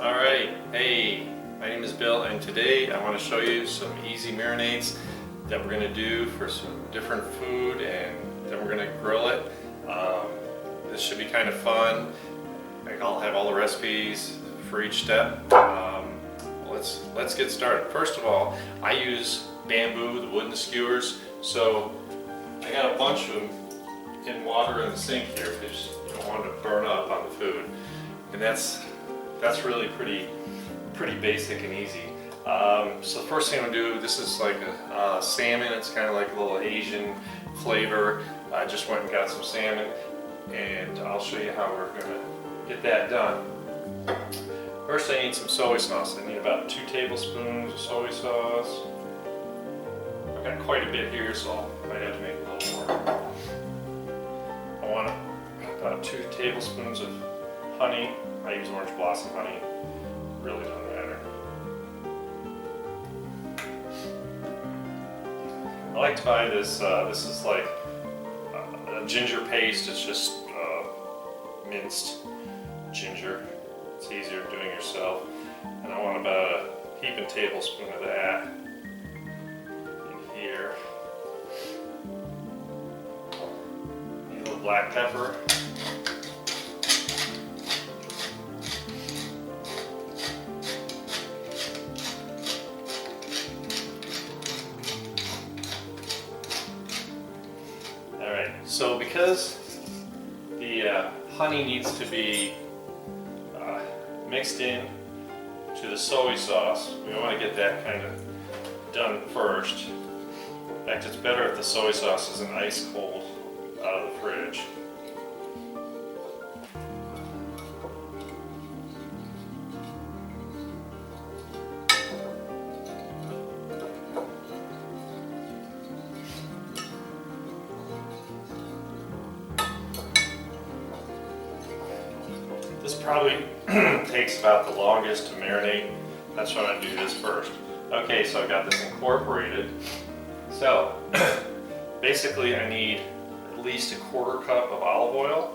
Alright, hey, my name is Bill, and today I want to show you some easy marinades that we're going to do for some different food, and then we're going to grill it. This should be kind of fun. I'll have all the recipes for each step. Let's get started. First of all, I use bamboo, the wooden skewers, so I got a bunch of them in water in the sink here because you don't want it to burn up on the food, and that's really pretty basic and easy. So the first thing I'm gonna do, this is like a salmon. It's kind of like a little Asian flavor. I just went and got some salmon, and I'll show you how we're gonna get that done. First, I need some soy sauce. I need about 2 tablespoons of soy sauce. I've got quite a bit here, so I might have to make a little more. I want about 2 tablespoons of honey. I use orange blossom honey. Really doesn't matter. I like to buy this. This is like a ginger paste. It's just minced ginger. It's easier than doing yourself. And I want about a heaping tablespoon of that in here. Need a little black pepper. Alright, so because the honey needs to be mixed in to the soy sauce, we want to get that kind of done first. In fact, it's better if the soy sauce isn't ice cold out of the fridge. This probably takes about the longest to marinate. That's why I'm going to do this first. Okay, so I've got this incorporated. So basically I need at least 1/4 cup of olive oil.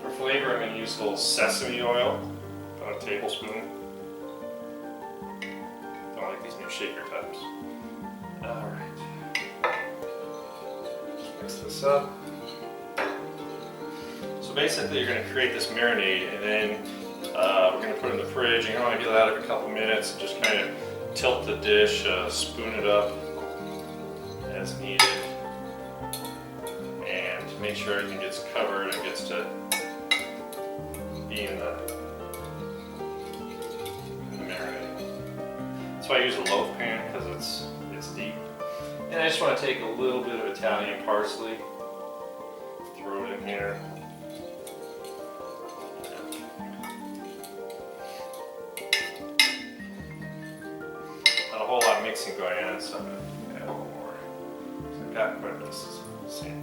For flavor, I'm going to use a little sesame oil, about 1 tablespoon. Don't like these new shaker types. Alright. Mix this up. So basically you're going to create this marinade, and then we're going to put it in the fridge. You want to get it out every couple minutes and just kind of tilt the dish, spoon it up as needed, and make sure everything gets covered and gets to be in the marinade. That's why I use a loaf pan, because it's deep. And I just want to take a little bit of Italian parsley, throw it in here. Not a whole lot of mixing going on, so I'm going to add a little more. So I've got quite a bit of sand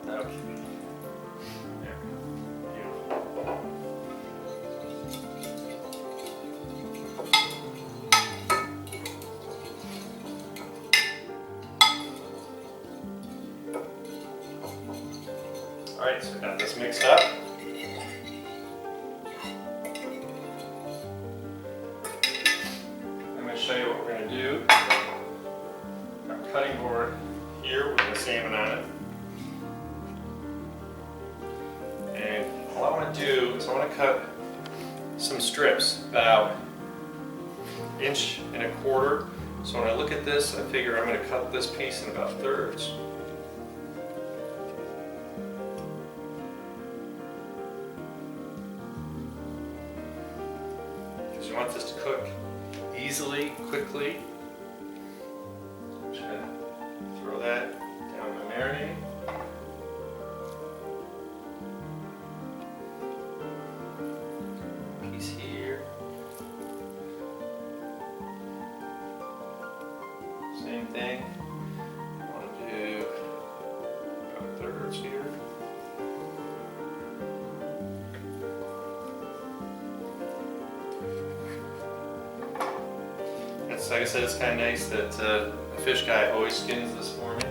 here. Okay. There. Beautiful. Alright, so I got this mixed up. I'm going to show you what we're going to do. Got a cutting board here with the salmon on it. And all I want to do is I want to cut some strips about 1.25 inches. So when I look at this, I figure I'm going to cut this piece in about thirds. You want this to cook easily, quickly. I'm just going to throw that down the marinade. Piece here. Same thing. I want to do about thirds here. Like I said, it's kind of nice that the fish guy always skins this for me.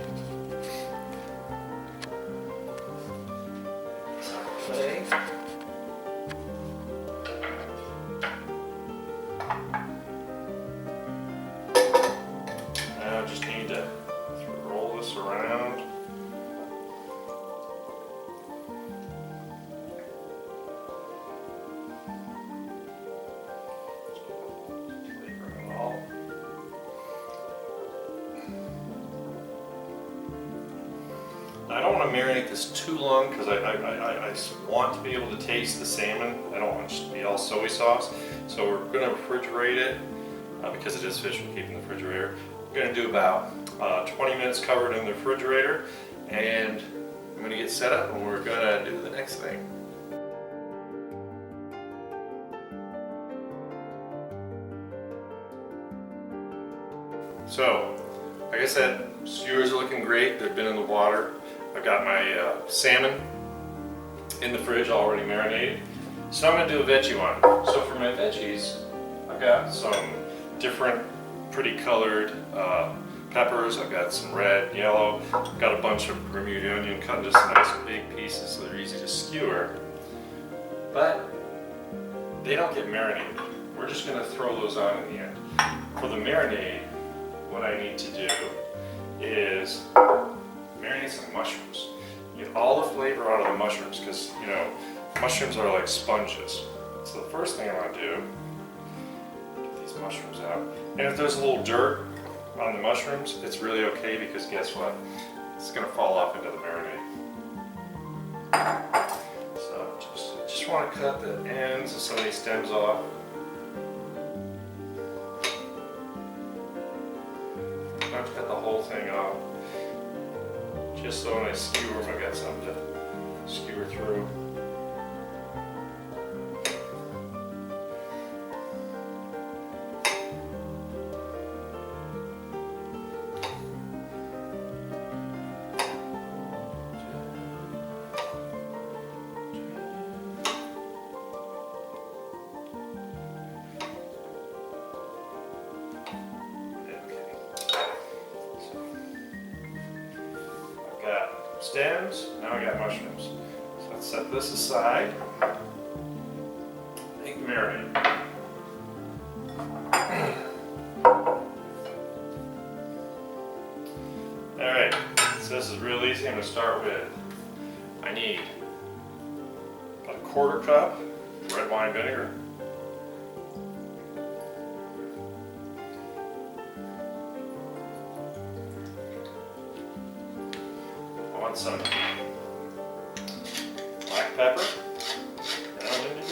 want to marinate this too long because I want to be able to taste the salmon. I don't want it to be all soy sauce. So we're going to refrigerate it because it is fish we keep in the refrigerator. We're going to do about 20 minutes covered in the refrigerator, and I'm going to get set up and we're going to do the next thing. So, like I said, skewers are looking great. They've been in the water. I've got my salmon in the fridge already marinated. So I'm going to do a veggie one. So for my veggies, I've got some different pretty colored peppers. I've got some red, yellow. I've got a bunch of Bermuda onion cut into some nice big pieces so they're easy to skewer. But they don't get marinated. We're just going to throw those on in the end. For the marinade, what I need to do is marinate some mushrooms. Get all the flavor out of the mushrooms because, you know, mushrooms are like sponges. So the first thing I want to do, get these mushrooms out. And if there's a little dirt on the mushrooms, it's really okay because guess what? It's going to fall off into the marinade. So just want to cut the ends of some of these stems off. Not to cut the whole thing off, just so when I skewer them, I got something to skewer through. Stems, now I got mushrooms. So let's set this aside. Make the marinade. Alright, so this is real easy. I'm going to start with, I need about a 1/4 cup red wine vinegar. I want some black pepper, ground vinegar,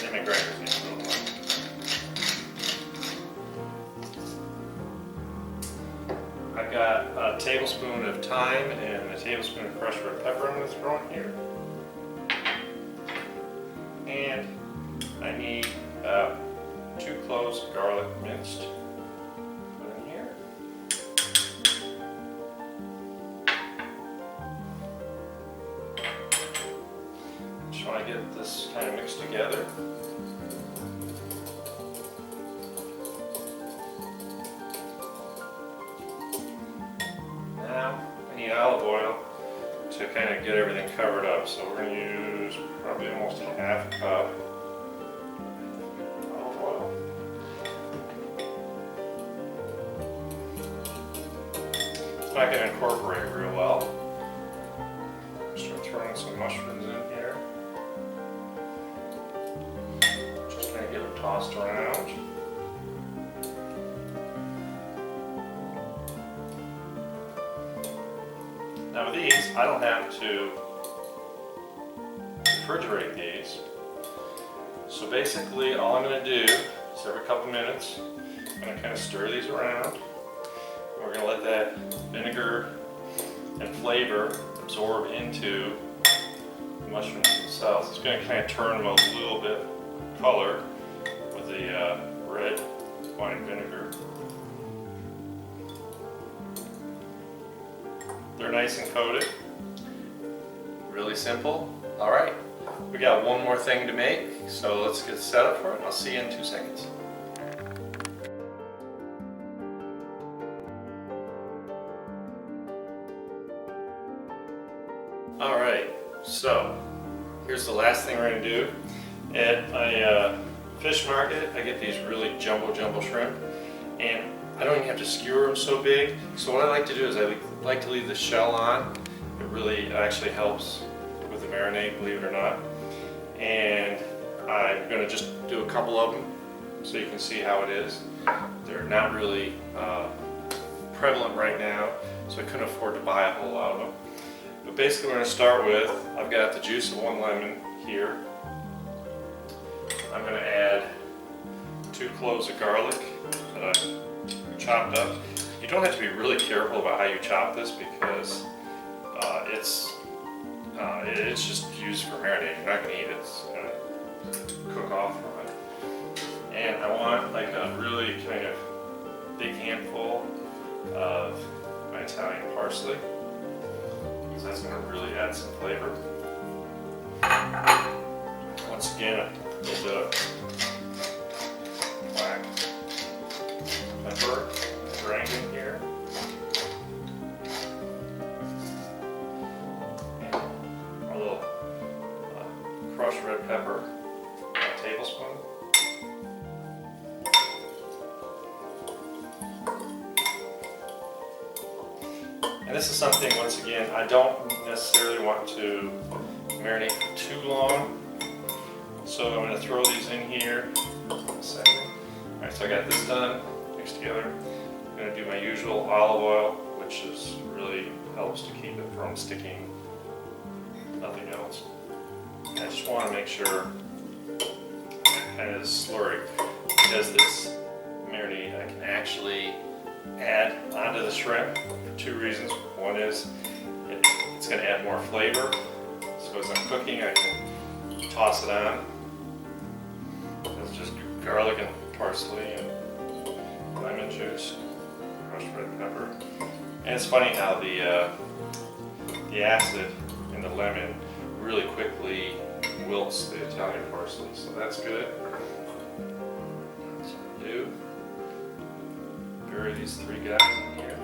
and my grinders need a little more. I've got a tablespoon of thyme and a tablespoon of crushed red pepper I'm going to throw in here. And I need 2 cloves of garlic minced. Just want to get this kind of mixed together. Now I need olive oil to kind of get everything covered up. So we're going to use probably almost a 1/2 cup olive oil. It's not going to incorporate real well. Start throwing some mushrooms in here. Just kind of get them tossed around. Now with these, I don't have to refrigerate these. So basically all I'm going to do is every couple minutes, I'm going to kind of stir these around. We're going to let that vinegar and flavor absorb into the mushrooms themselves. It's going to kind of turn them a little bit color with the red wine vinegar. They're nice and coated. Really simple. All right, we got one more thing to make, so let's get set up for it. I'll see you in 2 seconds. All right, so here's the last thing we're going to do. At my fish market, I get these really jumbo shrimp, and I don't even have to skewer them so big. So what I like to do is I like to leave the shell on. It really actually helps with the marinade, believe it or not. And I'm going to just do a couple of them so you can see how it is. They're not really prevalent right now, so I couldn't afford to buy a whole lot of them. But basically we're going to start with, I've got the juice of 1 lemon here. I'm going to add 2 cloves of garlic that I chopped up. You don't have to be really careful about how you chop this because it's just used for marinade. You're not going to eat it. It's going to cook off from it. And I want like a really kind of big handful of my Italian parsley, because that's going to really add some flavor. Once again, a little bit of black pepper grinding here. And a little crushed red pepper, a tablespoon. And this is something, once again, I don't necessarily want to marinate for too long. So I'm going to throw these in here in a second. Alright, so I got this done, mixed together. I'm going to do my usual olive oil, which really helps to keep it from sticking, nothing else. I just want to make sure kind of this slurry, because this marinade I can actually add onto the shrimp for 2 reasons. One is it's going to add more flavor, so as I'm cooking I can toss it on. It's just garlic and parsley and lemon juice, crushed red pepper. And it's funny how the acid in the lemon really quickly wilts the Italian parsley, so that's good. That's what I do. Bury these 3 guys in here.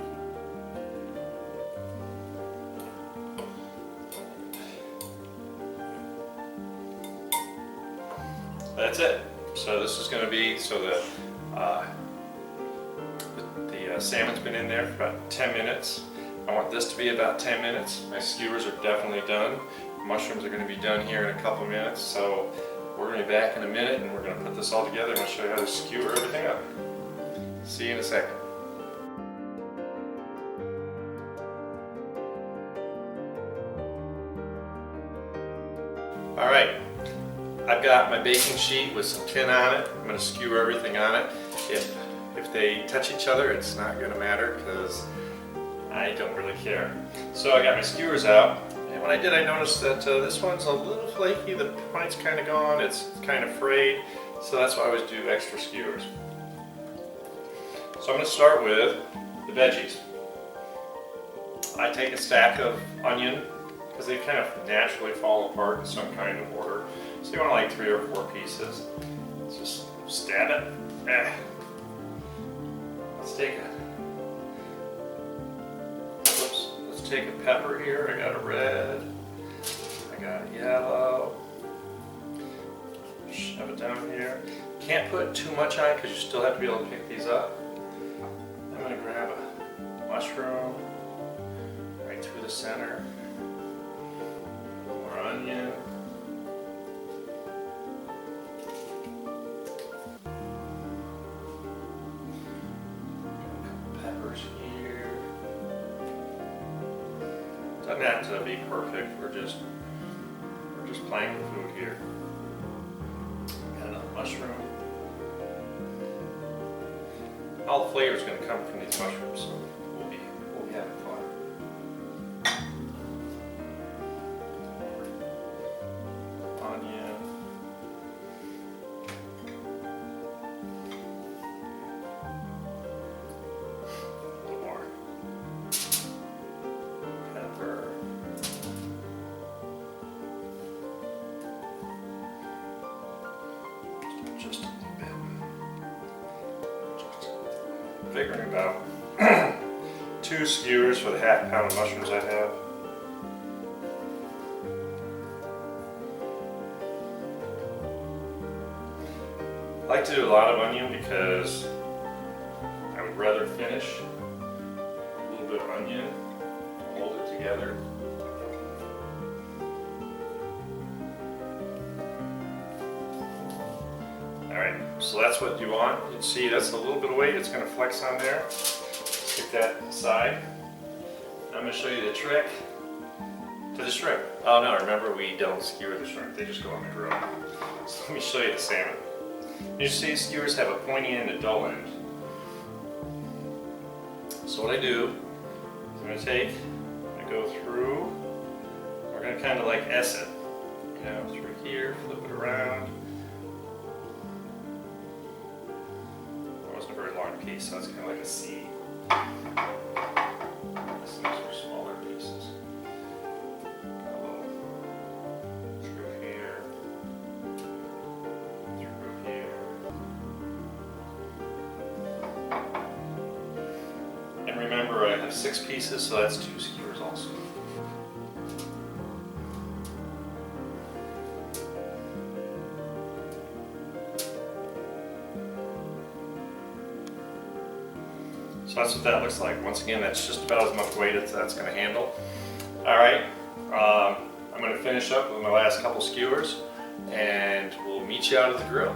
That's it. So this is going to be, so the salmon's been in there for about 10 minutes. I want this to be about 10 minutes. My skewers are definitely done. Mushrooms are going to be done here in a couple minutes. So we're going to be back in a minute and we're going to put this all together. I'm going to show you how to skewer everything up. See you in a second. Alright, I've got my baking sheet with some tin on it. I'm going to skewer everything on it. If they touch each other, it's not going to matter because I don't really care. So I got my skewers out, and when I did, I noticed that this one's a little flaky. The point's kind of gone. It's kind of frayed, so that's why I always do extra skewers. So I'm going to start with the veggies. I take a stack of onion, because they kind of naturally fall apart in some kind of order. So you want like 3 or 4 pieces. Let's just stab it. Let's take a pepper here. I got a red. I got a yellow. Shove it down here. Can't put too much on because you still have to be able to pick these up. I'm going to grab a mushroom right through the center. More onion. Peppers here. Doesn't have to be perfect. We're just playing with food here. Got another mushroom. All the flavor is going to come from these mushrooms, so we'll be having fun. Onion. A little more. Pepper. Just a little bit. Figuring about 2 skewers for the half pound of mushrooms I have. I like to do a lot of onion because I would rather finish a little bit of onion, hold it together. Alright, so that's what you want. You can see that's a little bit of weight, it's going to flex on there. So Stick that aside. I'm going to show you the trick to the shrimp. Oh no, remember we don't skewer the shrimp, they just go on the grill. So let me show you the salmon. You see skewers have a pointy end and a dull end. So what I do is I'm going to go through, we're going to kind of like S it. Through here, flip it around. That wasn't a very long piece, so it's kind of like a C. These are smaller pieces. A little through here, through here. And remember, I have 6 pieces, so that's 2 skewers also. So that's what that looks like. Once again, that's just about as much weight as that's going to handle. Alright, I'm going to finish up with my last couple skewers and we'll meet you out at the grill.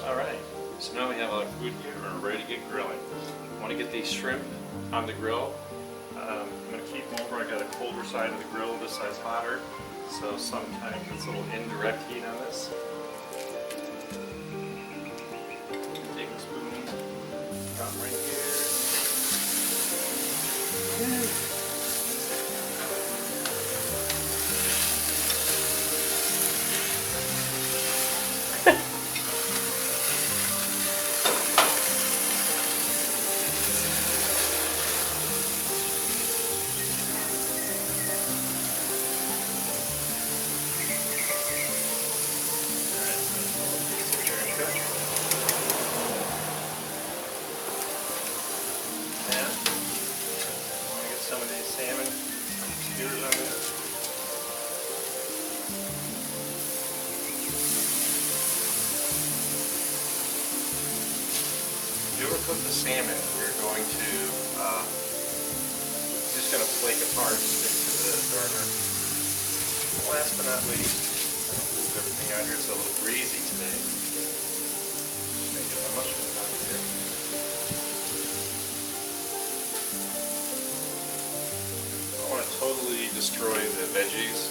Alright, so now we have our food here. We're ready to get grilling. I want to get these shrimp on the grill. I'm going to keep them over. I got a colder side of the grill, this side's hotter. So sometimes it's a little indirect heat on this. Take a spoon, drop right here. Some of these salmon skewers on there. If you overcook the salmon, you're going to just going to flake apart and stick to the burner. Last but not least, I don't move everything out here. It's a little greasy today. I'm going to get my mushrooms out here. Totally destroy the veggies.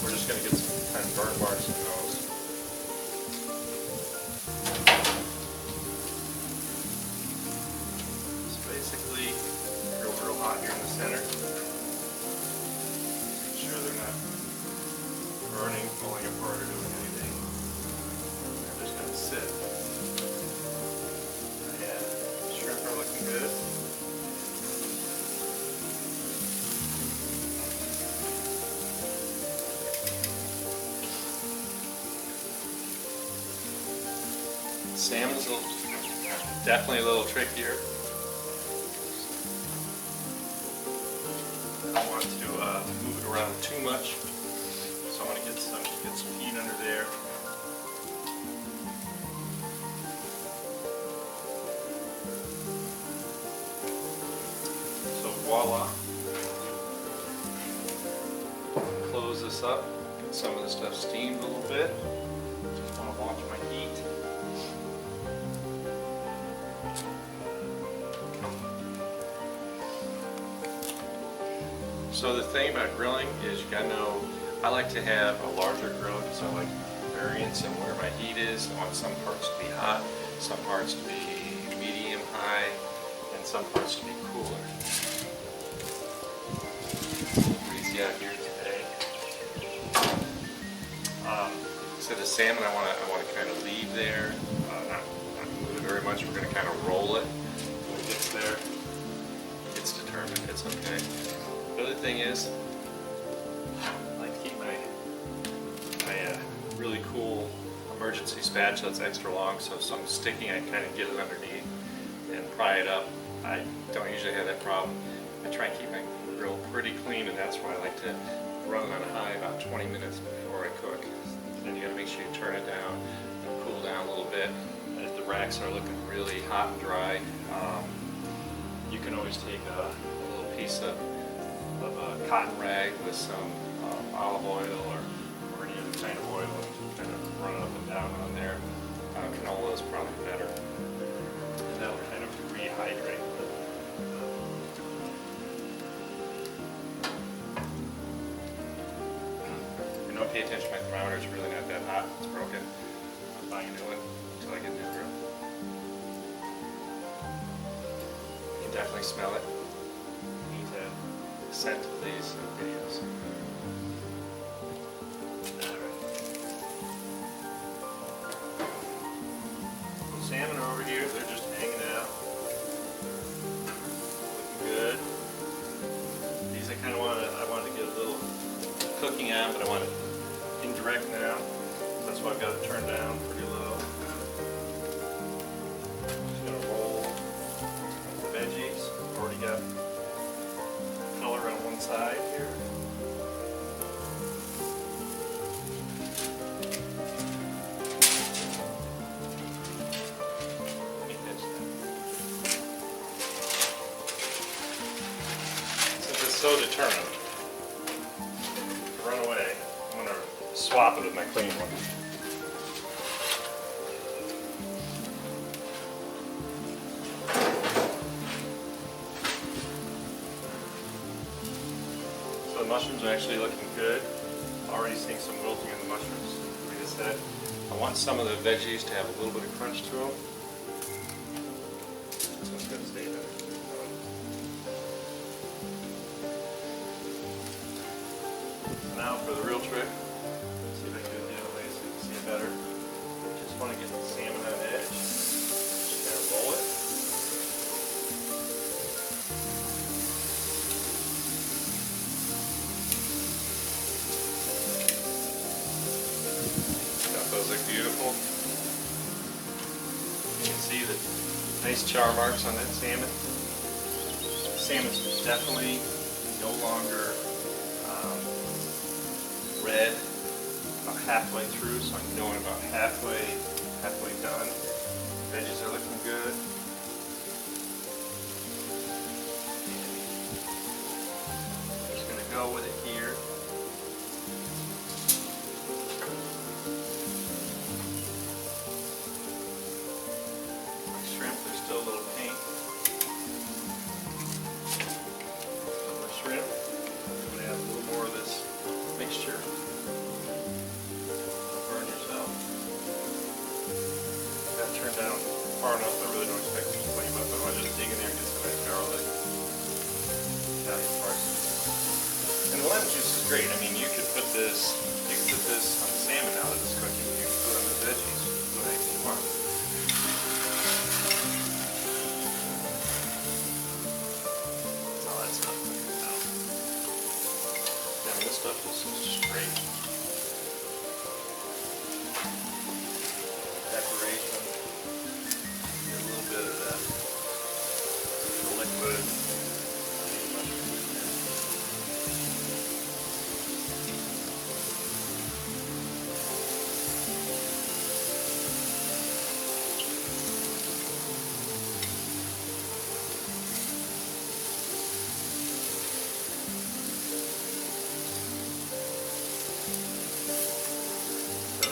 We're just going to get some kind of burn marks in those. So basically, grill real hot here in the center. Make sure they're not burning, falling apart, or doing anything. They're just going to sit. Yeah, shrimp are looking good. Salmon's definitely a little trickier. I don't want to move it around too much, so I want to get some heat under there. So voila! Close this up. Get some of the stuff steamed a little bit. Just want to watch my heat. So the thing about grilling is you gotta know, I like to have a larger grill because I like variance in where my heat is. I want some parts to be hot, some parts to be medium high, and some parts to be cooler. Breezy out here today. So the salmon I want to kind of leave there, not move it very much. We're going to kind of roll it when it gets there. It's determined if it's okay. The other thing is, I like to keep my really cool emergency spatula that's extra long, so if something's sticking, I kind of get it underneath and pry it up. I don't usually have that problem. I try and keep my grill pretty clean, and that's why I like to run it on high about 20 minutes before I cook. Then you got to make sure you turn it down and cool down a little bit. And if the racks are looking really hot and dry, you can always take a little piece of a cotton rag with some olive oil or any other kind of oil and kind of run it up and down on there. Canola is probably better. And that will kind of rehydrate hydrate. And don't pay attention to my thermometer, it's really not that hot, it's broken. I'm buying a new one until I get a new grill. You can definitely smell it. You need to scent these videos. Salmon are over here, they're just hanging out. Looking good. These I kind of wanted to get a little cooking on, but I want it indirect now. That's why I've got it turned down pretty low. Just gonna roll the veggies. Already got color on one side here. So determined to run away, I'm going to swap it with my clean one. So the mushrooms are actually looking good. Already seeing some wilting in the mushrooms. Like I said, I want some of the veggies to have a little bit of crunch to them. So it's going to stay there. Now for the real trick, see if I can do it the other way so you can see it better. Just want to get the salmon on edge. Just kind of roll it. Those look beautiful. You can see the nice char marks on that salmon. Salmon's definitely no longer red about halfway through, so I'm going about halfway done. Veggies are looking good. I'm just going to go with it here. My shrimp, they're still a little pink. My shrimp, I'm going to add a little more of this mixture. Burn yourself. Got to turn down far enough. I really don't expect it to be flame up. I want to just dig in there and get some nice garlic, Italian parsley. And the lemon juice is great. I mean, you could put this on the salmon now that it's cooking. You can put it on the veggies, do anything you want. All that stuff cooking now. This stuff is just great. Decoration. Get a little bit of that liquid.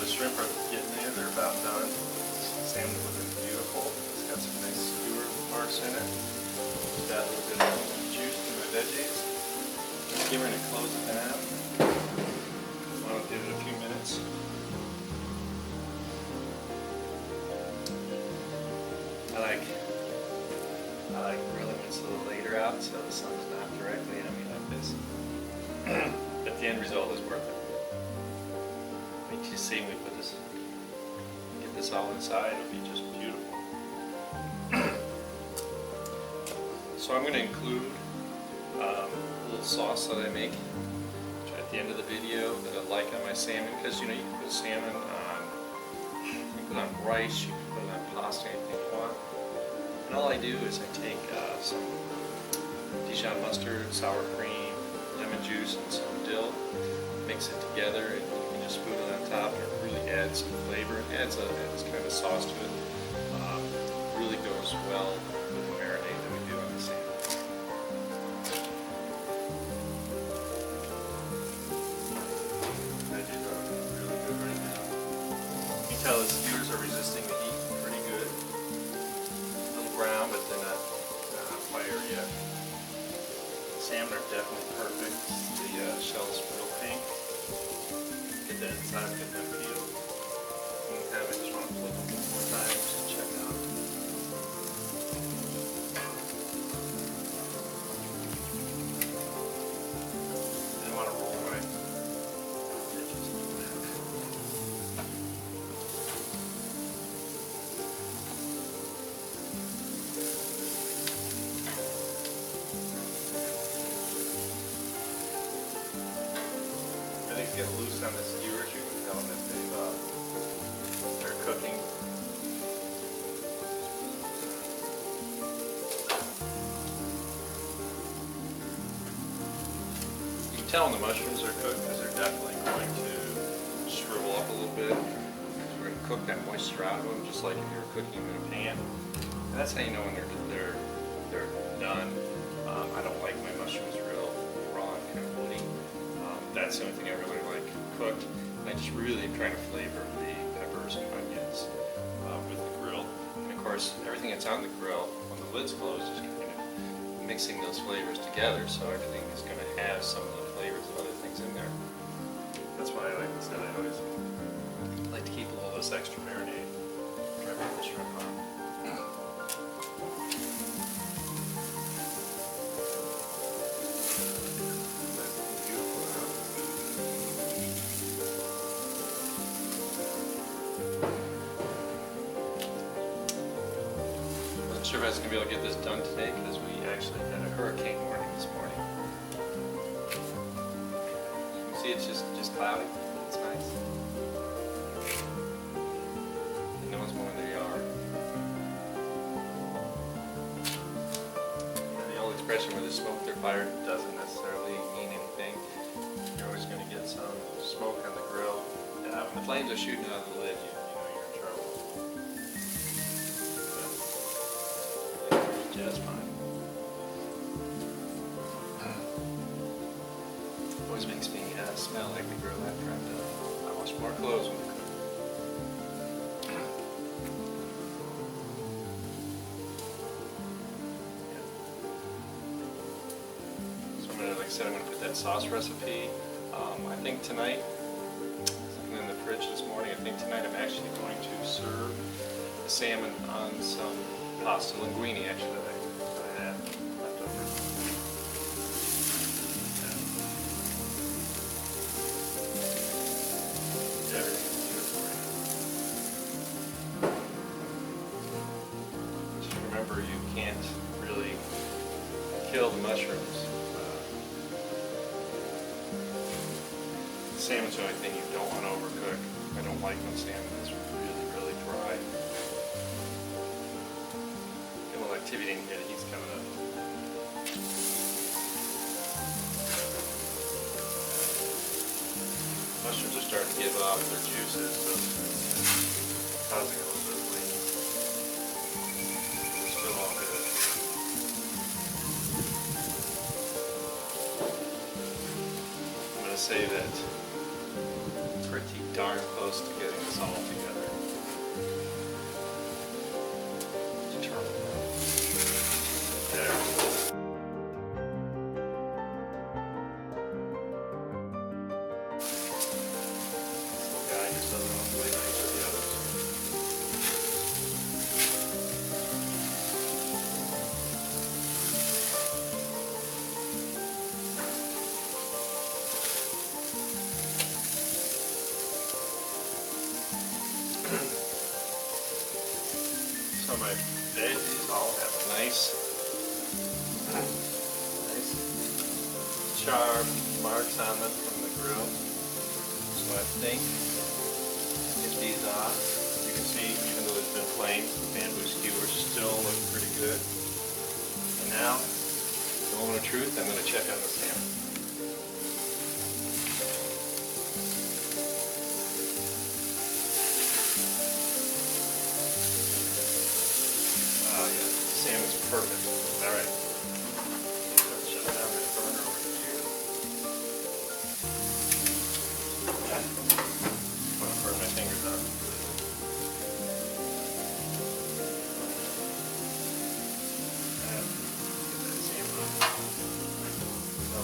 Shrimp are getting there, they're about done. Salmon is looking beautiful. It's got some nice skewer marks in it. Just add a little bit of juice to my veggies. Okay, we're going to close it down. I'll give it a few minutes. I like grilling when it's a little later out, so the sun's not directly on me like this. But the end result is worth it. You see, we put this, get this all inside, it'll be just beautiful. So I'm going to include a little sauce that I make at the end of the video that I like on my salmon, because you know you can put salmon on, you can put it on rice, you can put it on pasta, anything you want. And all I do is I take some Dijon mustard, sour cream, lemon juice, and some dill, mix it together, and just put it on top, and it really adds some flavor. It adds kind of sauce to it. Really goes well with the marinade that we do on the salmon. Veggies are really good right now. You can tell the skewers are resisting the heat pretty good. A little brown, but they're not definitely perfect. The shell's real pink. Get that inside, get that peeled. Meantime, I just want to flip them one more time just to check out. I want to roll my edges. Everything's getting loose on the skewers. You can tell that they're cooking. You can tell when the mushrooms are cooked because they're definitely going to shrivel up a little bit. We're going to cook that moisture out of them, just like if you were cooking them in a pan. And that's how you know when they're done. I don't like my mushrooms real raw and kind of woody. That's the only thing I really like cooked. And I just really am trying to flavor the peppers and onions with the grill. And of course, everything that's on the grill, when the lid's closed, is kind of mixing those flavors together, so everything is going to have some of the flavors of other things in there. That's why I like this, and I always like to keep a little of this extra marinade. Try to put the shrimp on. I'm not sure if I was going to be able to get this done today because we actually had a hurricane warning this morning. You can see it's just cloudy. It's nice. And no one's mowing their yard. And the old expression where there's smoke, there's fire doesn't necessarily mean anything. You're always going to get some smoke on the grill. When the flames are shooting out of the lid, you know you're in trouble. Just fine. Always makes me smell like the grill after I'm done. I wash more clothes when I cook. So I'm gonna, like I said, I'm gonna put that sauce recipe. I think tonight, something in the fridge this morning. I think tonight I'm actually going to serve the salmon on some pasta linguine, actually, that I had left over. Yeah. Everything's good for you. Just remember, you can't really kill the mushrooms. Salmon's the only thing you don't want to overcook. I don't like when salmon is really, really dry. Get a little activity in here, the heat's coming up. Mushrooms are starting to give off their juices, so it's causing a little bit of bleeding. It's still all good. I'm going to say that pretty darn close to getting this all together. Determined. There. This guy just doesn't want to play nice with the others. So my veggies all have nice char marks on them from the grill. So I think get these off. You can see, even though there's been flames, the bamboo skewers still look pretty good. And now, the moment of truth, I'm going to check on the salmon. Salmon's perfect. All right. Let's shut down that burner over here. Yeah. I'm going to burn my fingers up. Get that salmon on. So,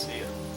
See ya.